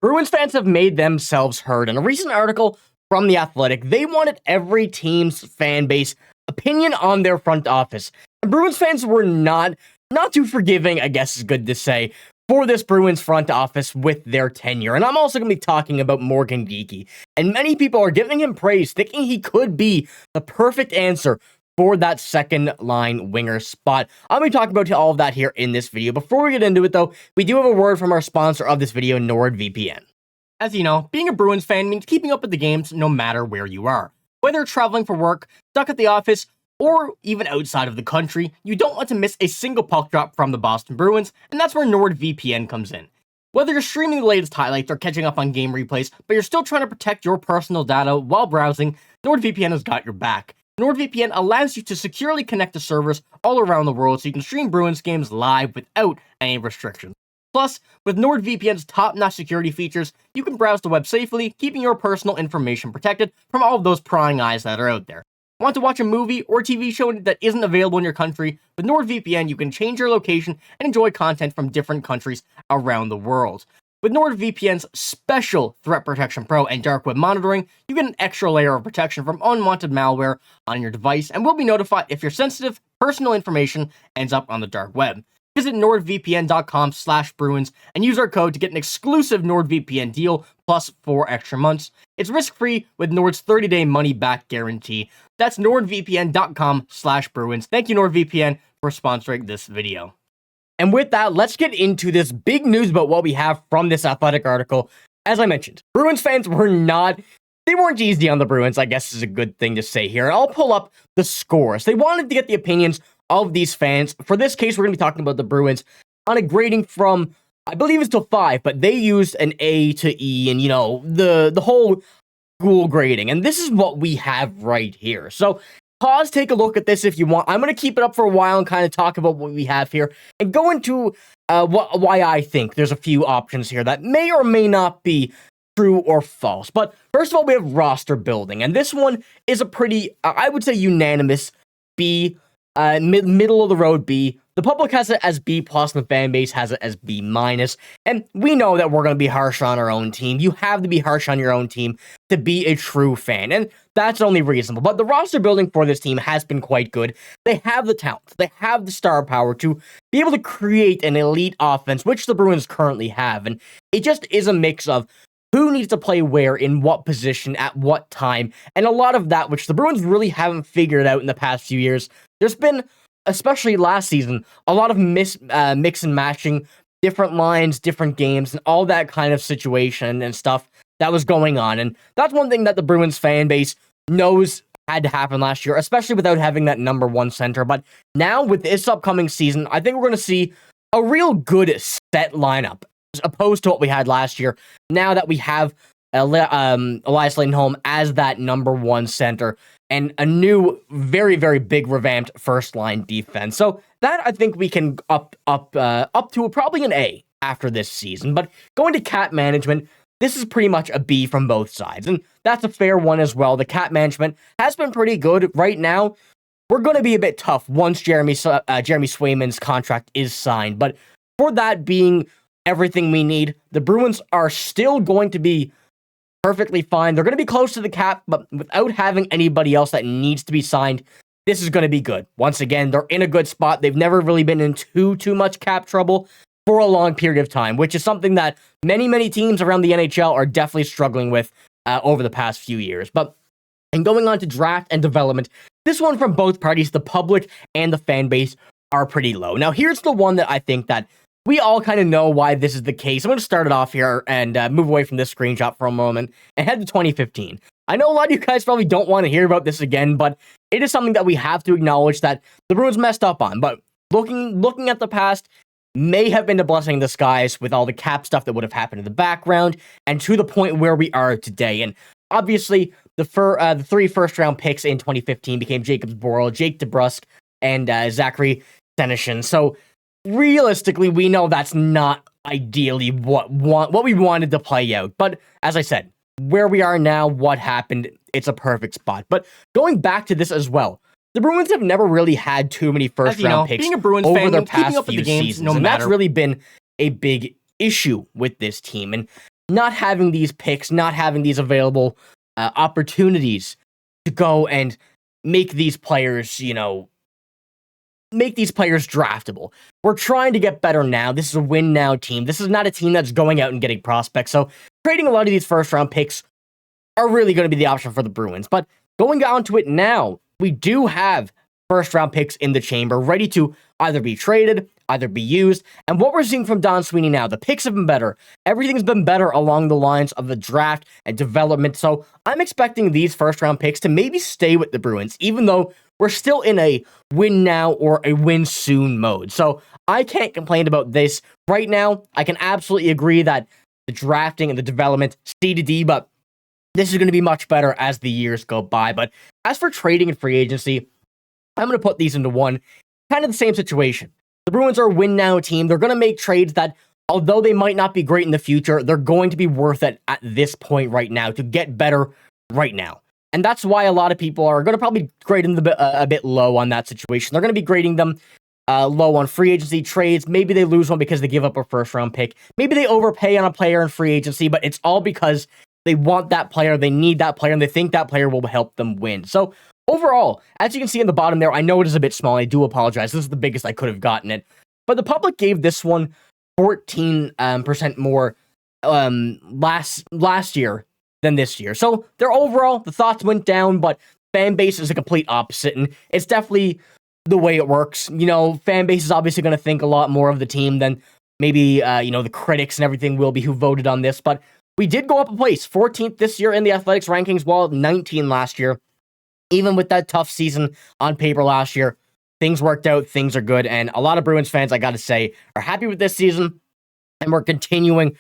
Bruins fans have made themselves heard. In a recent article from The Athletic, they wanted every team's fan base opinion on their front office. And Bruins fans were not too forgiving, I guess is good to say, for this Bruins front office with their tenure. And I'm also going to be talking about Morgan Geekie. And many people are giving him praise, thinking he could be the perfect answer for that second line winger spot. I'll be talking about all of that here in this video. Before we get into it though, we do have a word from our sponsor of this video, NordVPN. As you know, being a Bruins fan means keeping up with the games no matter where you are. Whether you're traveling for work, stuck at the office, or even outside of the country, you don't want to miss a single puck drop from the Boston Bruins, and that's where NordVPN comes in. Whether you're streaming the latest highlights or catching up on game replays, but you're still trying to protect your personal data while browsing, NordVPN has got your back. NordVPN allows you to securely connect to servers all around the world so you can stream Bruins games live without any restrictions. Plus, with NordVPN's top-notch security features, you can browse the web safely, keeping your personal information protected from all of those prying eyes that are out there. Want to watch a movie or TV show that isn't available in your country? With NordVPN, you can change your location and enjoy content from different countries around the world. With NordVPN's special Threat Protection Pro and Dark Web Monitoring, you get an extra layer of protection from unwanted malware on your device and will be notified if your sensitive personal information ends up on the dark web. Visit nordvpn.com/Bruins and use our code to get an exclusive NordVPN deal plus 4 extra months. It's risk-free with Nord's 30-day money-back guarantee. That's nordvpn.com/Bruins. Thank you, NordVPN, for sponsoring this video. And with that, let's get into this big news about what we have from this Athletic article. As I mentioned, Bruins fans weren't easy on the Bruins, I guess is a good thing to say here. I'll pull up the scores. They wanted to get the opinions of these fans. For this case, we're going to be talking about the Bruins on a grading from, I believe it's to 5, but they used an A to E and, the whole school grading. And this is what we have right here. So pause, take a look at this if you want. I'm going to keep it up for a while and kind of talk about what we have here and go into why I think there's a few options here that may or may not be true or false. But first of all, we have roster building. And this one is a pretty, I would say, unanimous B. Middle of the road B. The public has it as B+, and the fan base has it as B-. And we know that we're going to be harsh on our own team. You have to be harsh on your own team to be a true fan, and that's only reasonable. But the roster building for this team has been quite good. They have the talent. They have the star power to be able to create an elite offense, which the Bruins currently have. And it just is a mix of who needs to play where, in what position, at what time, and a lot of that, which the Bruins really haven't figured out in the past few years. There's been, especially last season, a lot of mix and matching, different lines, different games, and all that kind of situation and stuff that was going on. And that's one thing that the Bruins fan base knows had to happen last year, especially without having that number one center. But now, with this upcoming season, I think we're going to see a real good set lineup, as opposed to what we had last year, now that we have Elias Lindholm as that number one center and a new, very, very big revamped first line defense. So that I think we can up to probably an A after this season. But going to cap management, this is pretty much a B from both sides, and that's a fair one as well. The cap management has been pretty good right now. We're going to be a bit tough once Jeremy Swayman's contract is signed, but for that being everything we need, the Bruins are still going to be perfectly fine. They're going to be close to the cap, but without having anybody else that needs to be signed, this is going to be good. Once again, they're in a good spot. They've never really been in too much cap trouble for a long period of time, which is something that many teams around the NHL are definitely struggling with over the past few years. And going on to draft and development, this one from both parties, the public and the fan base, are pretty low. Now, here's the one that I think that we all kind of know why this is the case. I'm going to start it off here and move away from this screenshot for a moment and head to 2015. I know a lot of you guys probably don't want to hear about this again, but it is something that we have to acknowledge that the Bruins messed up on. But looking at the past may have been a blessing in disguise with all the cap stuff that would have happened in the background and to the point where we are today. And obviously, the 3 first-round picks in 2015 became Jacobs Borrell, Jake DeBrusk, and Zachary Senyshyn. So realistically, we know that's not ideally what we wanted to play out. But as I said, where we are now, what happened, it's a perfect spot. But going back to this as well, the Bruins have never really had too many first-round picks being a Bruins over fan, their past few seasons, and that's really been a big issue with this team. And not having these picks, not having these available opportunities to go and make these players, make these players draftable. We're trying to get better now. This is a win now team. This is not a team that's going out and getting prospects. So trading a lot of these first round picks are really going to be the option for the Bruins. But going on to it now, we do have first round picks in the chamber ready to either be traded, either be used. And what we're seeing from Don Sweeney now, the picks have been better. Everything's been better along the lines of the draft and development. So I'm expecting these first round picks to maybe stay with the Bruins, even though we're still in a win now or a win soon mode. So I can't complain about this right now. I can absolutely agree that the drafting and the development, C to D, but this is going to be much better as the years go by. But as for trading and free agency, I'm going to put these into one, kind of the same situation. The Bruins are a win now team. They're going to make trades that, although they might not be great in the future, they're going to be worth it at this point right now to get better right now. And that's why a lot of people are going to probably grade them a bit low on that situation. They're going to be grading them low on free agency trades. Maybe they lose one because they give up a first round pick. Maybe they overpay on a player in free agency, but it's all because they want that player, they need that player, and they think that player will help them win. So overall, as you can see in the bottom there, I know it is a bit small. I do apologize. This is the biggest I could have gotten it. But the public gave this one 14% more last year than this year. So their overall, the thoughts went down, but fan base is a complete opposite. And it's definitely the way it works. Fan base is obviously going to think a lot more of the team than maybe, the critics and everything will be who voted on this. But we did go up a place, 14th this year in the Athletics rankings, while 19 last year. Even with that tough season on paper last year, things worked out, things are good, and a lot of Bruins fans, I gotta say, are happy with this season, and we're continuing to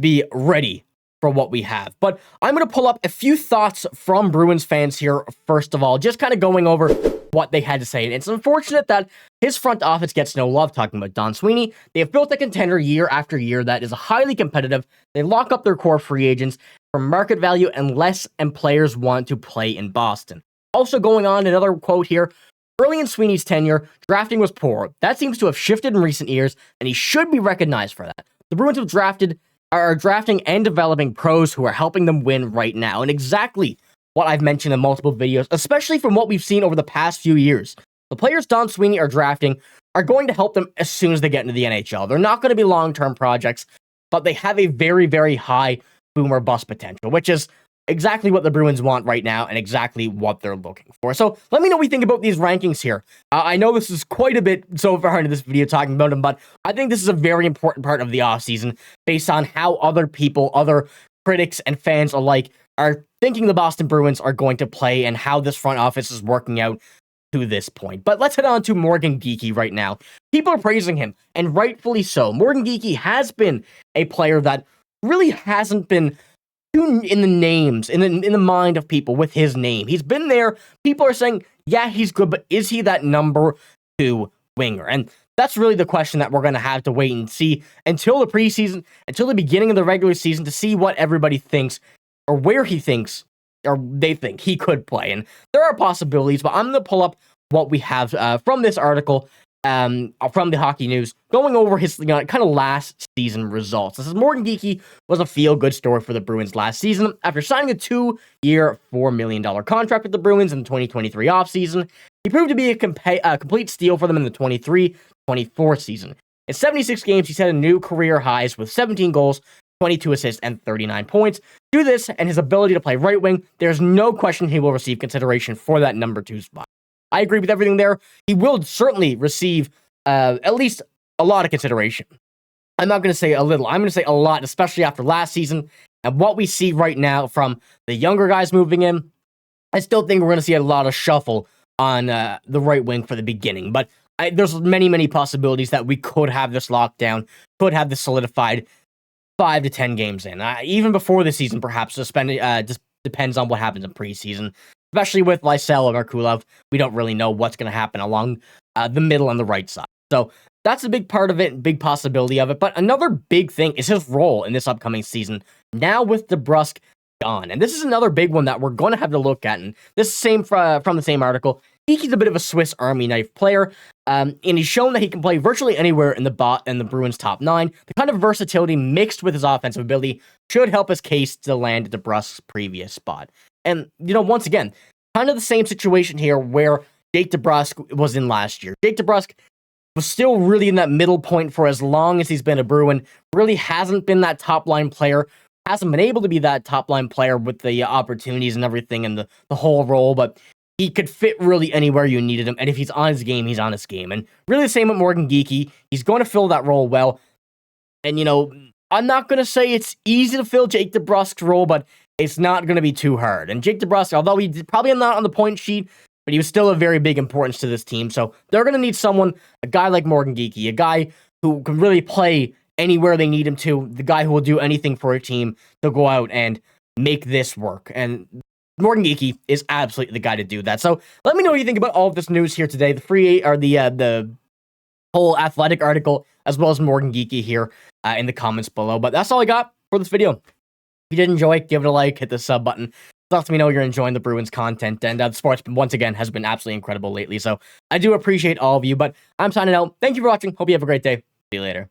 be ready for what we have. But I'm gonna pull up a few thoughts from Bruins fans here, first of all, just kind of going over what they had to say. And it's unfortunate that his front office gets no love, talking about Don Sweeney. They have built a contender year after year that is highly competitive. They lock up their core free agents for market value and players want to play in Boston. Also going on, another quote here. Early in Sweeney's tenure, drafting was poor. That seems to have shifted in recent years, and he should be recognized for that. The Bruins are drafting and developing pros who are helping them win right now. And exactly what I've mentioned in multiple videos, especially from what we've seen over the past few years. The players Don Sweeney are drafting are going to help them as soon as they get into the NHL. They're not going to be long-term projects, but they have a very, very high boom or bust potential, which is exactly what the Bruins want right now and exactly what they're looking for. So let me know what you think about these rankings here. I know this is quite a bit so far into this video talking about them, but I think this is a very important part of the offseason based on how other people, other critics and fans alike are thinking the Boston Bruins are going to play and how this front office is working out to this point. But let's head on to Morgan Geekie right now. People are praising him, and rightfully so. Morgan Geekie has been a player that really hasn't been in the names, in the mind of people with his name. He's been there. People are saying, yeah, he's good, but is he that number 2 winger? And that's really the question that we're going to have to wait and see until the preseason, until the beginning of the regular season, to see what everybody thinks or where he thinks or they think he could play. And there are possibilities, but I'm going to pull up what we have from this article from the Hockey News, going over his kind of last season results. This is Morgan Geekie was a feel-good story for the Bruins last season. After signing a 2-year, $4 million contract with the Bruins in the 2023 offseason, he proved to be a complete steal for them in the 23-24 season. In 76 games, he set a new career highs with 17 goals, 22 assists, and 39 points. Due to this and his ability to play right wing, there's no question he will receive consideration for that number 2 spot. I agree with everything there. He will certainly receive at least a lot of consideration. I'm not going to say a little. I'm going to say a lot, especially after last season and what we see right now from the younger guys moving in. I still think we're going to see a lot of shuffle on the right wing for the beginning. But there's many, many possibilities that we could have this locked down, could have this solidified 5 to 10 games in. Even before the season, perhaps. Just depends on what happens in preseason. Especially with Lysell and Merkulov, we don't really know what's going to happen along the middle and the right side. So that's a big part of it, big possibility of it. But another big thing is his role in this upcoming season, now with DeBrusk gone. And this is another big one that we're going to have to look at. And this is from the same article. Geekie's a bit of a Swiss Army knife player, and he's shown that he can play virtually anywhere in the Bruins' top 9. The kind of versatility mixed with his offensive ability should help his case to land DeBrusk's previous spot. And, once again, kind of the same situation here where Jake DeBrusk was in last year. Jake DeBrusk was still really in that middle point for as long as he's been a Bruin, really hasn't been that top-line player, hasn't been able to be that top-line player with the opportunities and everything and the whole role, but he could fit really anywhere you needed him, and if he's on his game, he's on his game. And really the same with Morgan Geekie. He's going to fill that role well. And, I'm not going to say it's easy to fill Jake DeBrusk's role, but it's not going to be too hard. And Jake DeBrusk, although he's probably not on the point sheet, but he was still a very big importance to this team. So they're going to need someone, a guy like Morgan Geekie, a guy who can really play anywhere they need him to, the guy who will do anything for a team to go out and make this work. And Morgan Geekie is absolutely the guy to do that. So let me know what you think about all of this news here today. The whole Athletic article, as well as Morgan Geekie here in the comments below. But that's all I got for this video. If you did enjoy, give it a like, hit the sub button. Let me know you're enjoying the Bruins content. And the sports, once again, has been absolutely incredible lately. So I do appreciate all of you. But I'm signing out. Thank you for watching. Hope you have a great day. See you later.